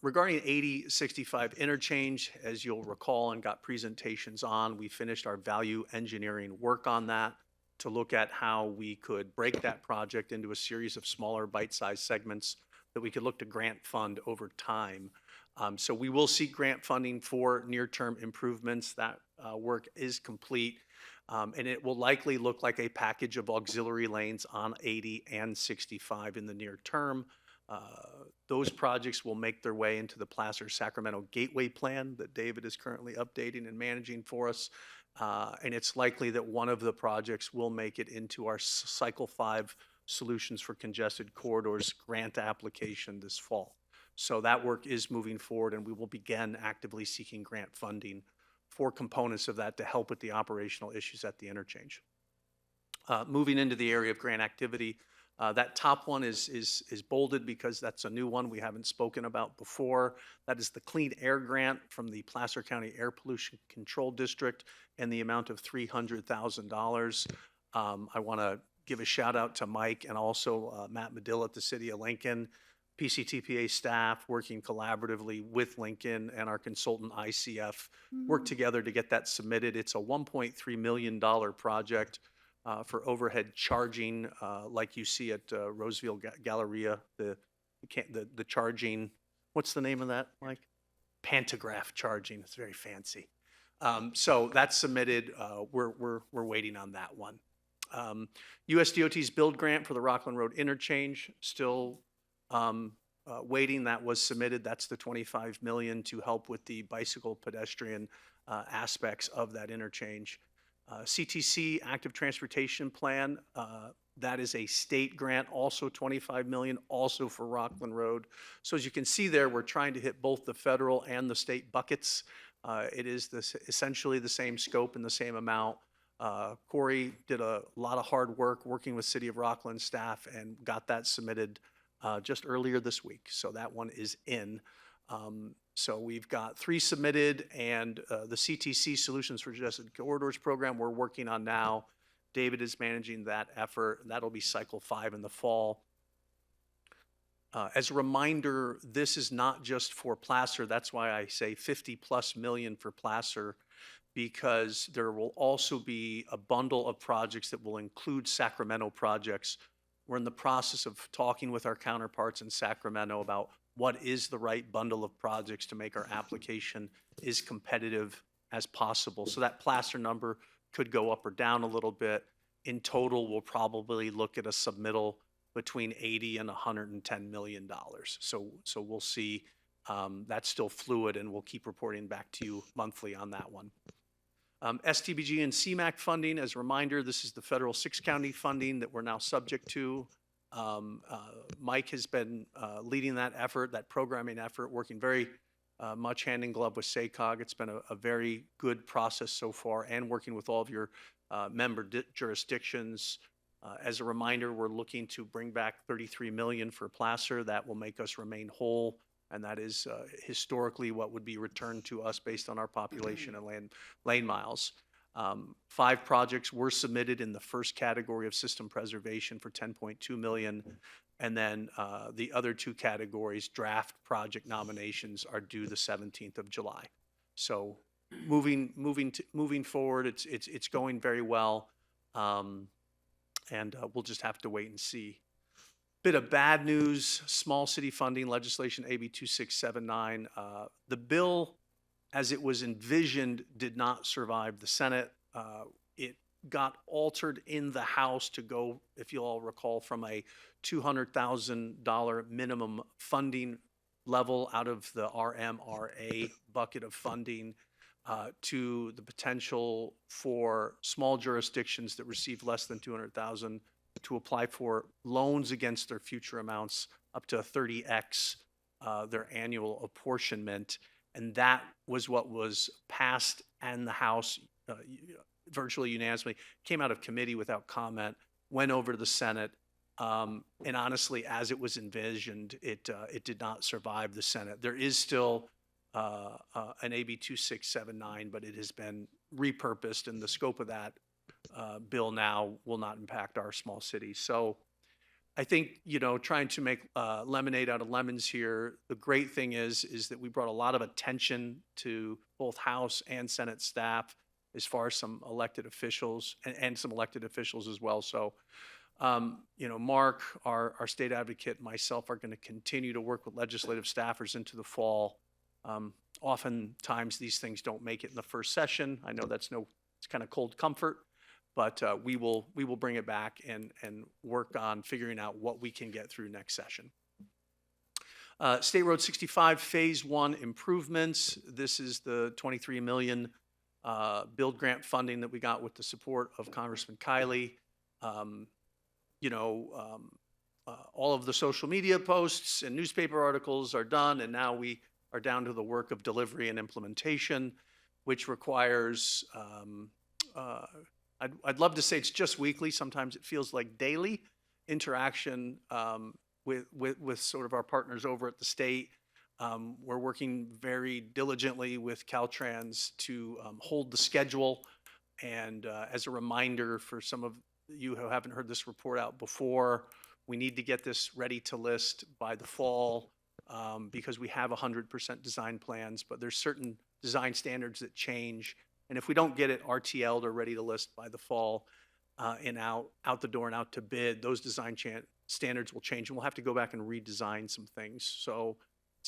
Regarding 8065 interchange, as you'll recall and got presentations on, we finished our value engineering work on that to look at how we could break that project into a series of smaller bite-sized segments that we could look to grant fund over time. So we will seek grant funding for near-term improvements. That work is complete, and it will likely look like a package of auxiliary lanes on 80 and 65 in the near term. Those projects will make their way into the Placer-Sacramento Gateway Plan that David is currently updating and managing for us. And it's likely that one of the projects will make it into our Cycle 5 Solutions for Congested Corridors grant application this fall. So that work is moving forward, and we will begin actively seeking grant funding for components of that to help with the operational issues at the interchange. Moving into the area of grant activity, that top one is bolded because that's a new one we haven't spoken about before. That is the Clean Air Grant from the Placer County Air Pollution Control District and the amount of $300,000. I want to give a shout out to Mike and also Matt Medill at the City of Lincoln. PCTPA staff working collaboratively with Lincoln and our consultant ICF worked together to get that submitted. It's a $1.3 million project for overhead charging, like you see at Roseville Galleria, the charging, what's the name of that, Mike? Pantograph charging. It's very fancy. So that's submitted. We're waiting on that one. USDOT's build grant for the Rockland Road interchange, still waiting. That was submitted. That's the 25 million to help with the bicycle pedestrian aspects of that interchange. CTC active transportation plan, that is a state grant, also 25 million, also for Rockland Road. So as you can see there, we're trying to hit both the federal and the state buckets. It is essentially the same scope and the same amount. Corey did a lot of hard work working with City of Rockland staff and got that submitted just earlier this week. So that one is in. So we've got 3 submitted, and the CTC Solutions for Congested Corridors program we're working on now. David is managing that effort, and that'll be cycle 5 in the fall. As a reminder, this is not just for Placer. That's why I say 50+ million for Placer, because there will also be a bundle of projects that will include Sacramento projects. We're in the process of talking with our counterparts in Sacramento about what is the right bundle of projects to make our application as competitive as possible. So that Placer number could go up or down a little bit. In total, we'll probably look at a submittal between 80 and 110 million dollars. So we'll see. That's still fluid, and we'll keep reporting back to you monthly on that one. STBG and CMAQ funding, as a reminder, this is the federal 6-county funding that we're now subject to. Mike has been leading that effort, that programming effort, working very much hand in glove with SACOG. It's been a very good process so far, and working with all of your member jurisdictions. As a reminder, we're looking to bring back 33 million for Placer. That will make us remain whole, and that is historically what would be returned to us based on our population and lane miles. 5 projects were submitted in the first category of system preservation for 10.2 million. And then the other 2 categories, draft project nominations, are due the 17th of July. So moving forward, it's going very well. And we'll just have to wait and see. Bit of bad news, small city funding legislation, AB 2679. The bill, as it was envisioned, did not survive the Senate. It got altered in the House to go, if you all recall, from a $200,000 minimum funding level out of the RMRA bucket of funding to the potential for small jurisdictions that receive less than $200,000 to apply for loans against their future amounts up to 30x their annual apportionment. And that was what was passed in the House virtually unanimously, came out of committee without comment, went over to the Senate. And honestly, as it was envisioned, it did not survive the Senate. There is still an AB 2679, but it has been repurposed, and the scope of that bill now will not impact our small cities. So I think, trying to make lemonade out of lemons here, the great thing is that we brought a lot of attention to both House and Senate staff as far as some elected officials and some elected officials as well. So, Mark, our state advocate, and myself are going to continue to work with legislative staffers into the fall. Oftentimes these things don't make it in the first session. I know it's kind of cold comfort, but we will bring it back and work on figuring out what we can get through next session. State Road 65 Phase 1 improvements. This is the 23 million build grant funding that we got with the support of Congressman Kiley. All of the social media posts and newspaper articles are done, and now we are down to the work of delivery and implementation, which requires, I'd love to say it's just weekly. Sometimes it feels like daily interaction with sort of our partners over at the state. We're working very diligently with Caltrans to hold the schedule. And as a reminder for some of you who haven't heard this report out before, We need to get this ready to list by the fall because we have 100% design plans, but there's certain design standards that change. And if we don't get it RTL'd or ready to list by the fall and out the door and out to bid, those design standards will change, and we'll have to go back and redesign some things. So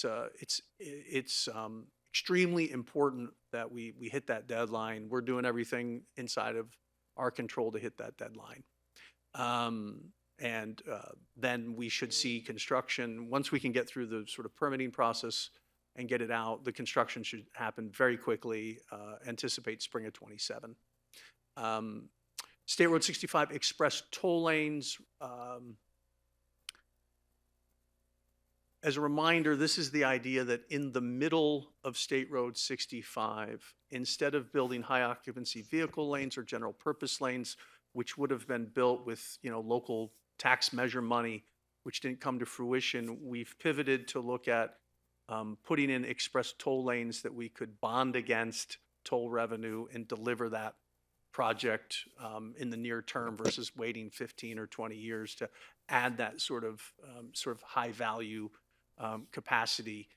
it's extremely important that we hit that deadline. We're doing everything inside of our control to hit that deadline. Then we should see construction, once we can get through the sort of permitting process and get it out, the construction should happen very quickly, anticipate spring of '27. State Road 65 express toll lanes. As a reminder, this is the idea that in the middle of State Road 65, instead of building high occupancy vehicle lanes or general purpose lanes, which would have been built with, local tax measure money, which didn't come to fruition, we've pivoted to look at putting in express toll lanes that we could bond against toll revenue and deliver that project in the near term versus waiting 15 or 20 years to add that sort of high value capacity.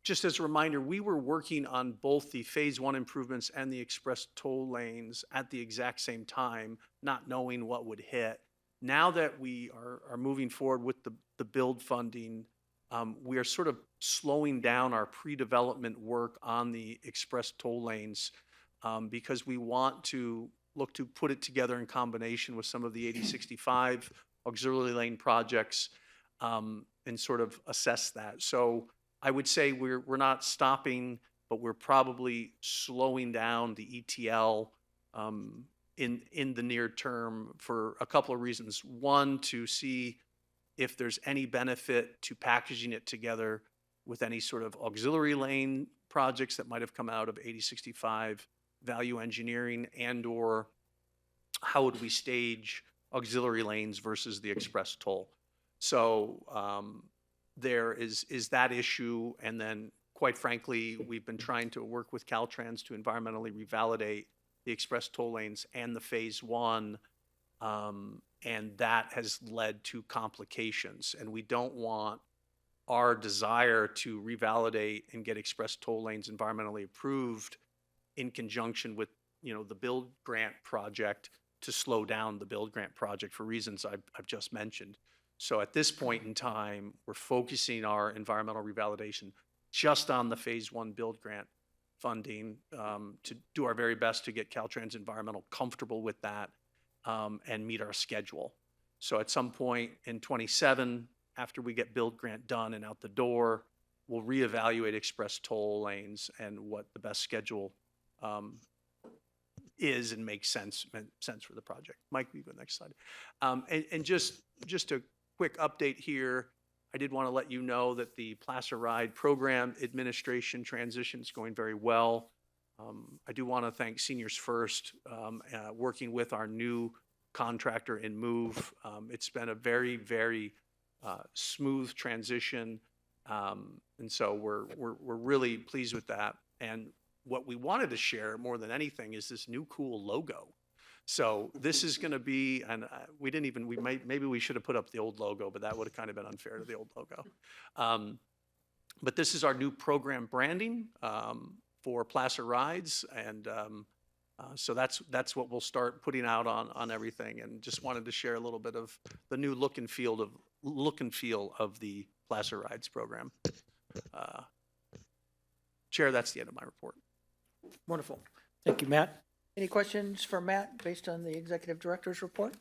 Just as a reminder, we were working on both the phase 1 improvements and the express toll lanes at the exact same time, not knowing what would hit. Now that we are moving forward with the build funding, we are sort of slowing down our pre-development work on the express toll lanes because we want to look to put it together in combination with some of the 8065 auxiliary lane projects and sort of assess that. So I would say we're not stopping, but we're probably slowing down the ETL in the near term for a couple of reasons. One, to see if there's any benefit to packaging it together with any sort of auxiliary lane projects that might have come out of 8065 value engineering, and or how would we stage auxiliary lanes versus the express toll. So there is that issue, and then quite frankly, we've been trying to work with Caltrans to environmentally revalidate the express toll lanes and the phase 1, and that has led to complications. And we don't want our desire to revalidate and get express toll lanes environmentally approved in conjunction with, the build grant project to slow down the build grant project for reasons I've just mentioned. So at this point in time, we're focusing our environmental revalidation just on the phase 1 build grant funding to do our very best to get Caltrans Environmental comfortable with that and meet our schedule. So at some point in '27, after we get build grant done and out the door, we'll reevaluate express toll lanes and what the best schedule is and makes sense for the project. Mike, you go next slide. And just a quick update here. I did want to let you know that the Placer Ride program administration transition is going very well. I do want to thank Seniors First, working with our new contractor in Move. It's been a very, very smooth transition, and so we're really pleased with that. And what we wanted to share more than anything is this new cool logo. So this is going to be, and maybe we should have put up the old logo, but that would have kind of been unfair to the old logo. But this is our new program branding for Placer Rides, and so that's what we'll start putting out on everything. And just wanted to share a little bit of the new look and feel of the Placer Rides program. Chair, that's the end of my report. Wonderful. Thank you, Matt. Any questions for Matt based on the executive director's report?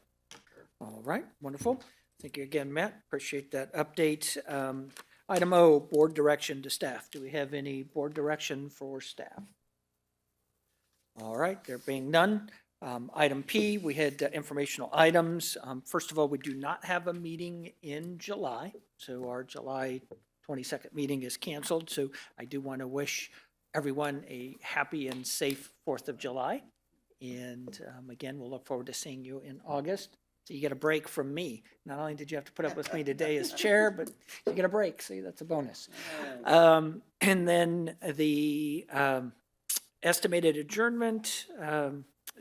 All right, wonderful. Thank you again, Matt. Appreciate that update. Item O, board direction to staff. Do we have any board direction for staff? All right, there being none. Item P, we had informational items. First of all, we do not have a meeting in July, so our July 22nd meeting is canceled. So I do want to wish everyone a happy and safe 4th of July. And again, we'll look forward to seeing you in August. So you get a break from me. Not only did you have to put up with me today as chair, but you get a break. See, that's a bonus. And then the estimated adjournment.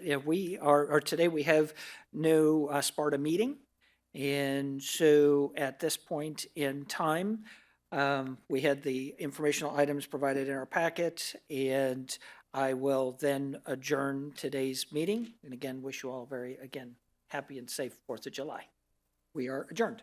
Today we have no Sparta meeting. And so at this point in time, we had the informational items provided in our packet, and I will then adjourn today's meeting. And again, wish you all very, again, happy and safe 4th of July. We are adjourned.